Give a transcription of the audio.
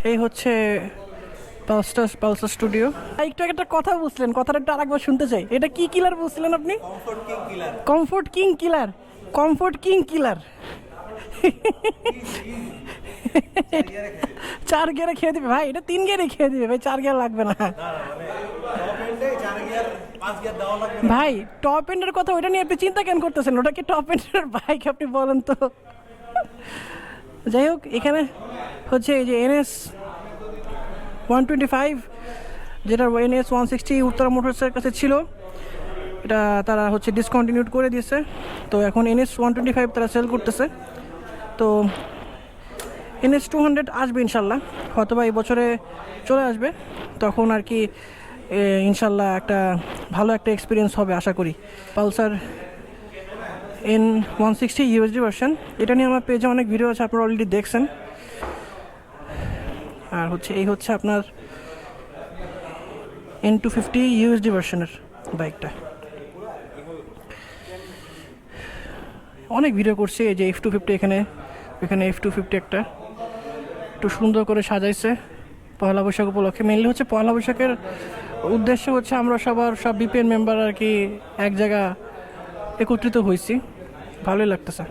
এই হচ্ছে Pulsar studio. একটু একটা কথা বুঝলেন, কথাটা একটু আরেকবার শুনতে চাই। এটা কি কিলার বুঝলেন আপনি? কমফোর্ট কিং কিলার। কমফোর্ট কিং কিলার 4 গিয়ারে খেয়ে দিবে ভাই, এটা 3 গিয়ারে খেয়ে দিবে ভাই, 4 গিয়ার লাগবে না ভাই। টপ এন্ডের কথা ওইটা নিয়ে আপনি চিন্তা কেন করতেছেন? ওটা কি টপ এন্ডের বাইক আপনি বলেন তো? যাই হোক, এখানে হচ্ছে এই যে NS 125, যেটা NS 160 উত্তরা মোটরসের কাছে ছিল, এটা তারা হচ্ছে ডিসকন্টিনিউড করে দিয়েছে। তো এখন NS 125 তারা সেল করতেছে। তো NS 200 আসবে ইনশাল্লাহ, হয়তো বা এই বছরে চলে আসবে। তখন আর কি ইনশাল্লাহ একটা ভালো একটা এক্সপিরিয়েন্স হবে আশা করি। পালসার N160 USD ভার্সন, এটা নিয়ে আমার পেজে অনেক ভিডিও আছে, আপনারা অলরেডি দেখছেন। আর হচ্ছে এই হচ্ছে আপনার N250 USD ভার্সনের বাইকটা। অনেক ভিডিও করছি। এই যে F250, এখানে F250 একটা একটু সুন্দর করে সাজাইছে পয়লা বৈশাখ উপলক্ষে। মেনলি হচ্ছে পয়লা বৈশাখের উদ্দেশ্য হচ্ছে আমরা সব BPN মেম্বার আর কি এক জায়গা একত্রিত হয়েছি, ভালোই লাগতেছে।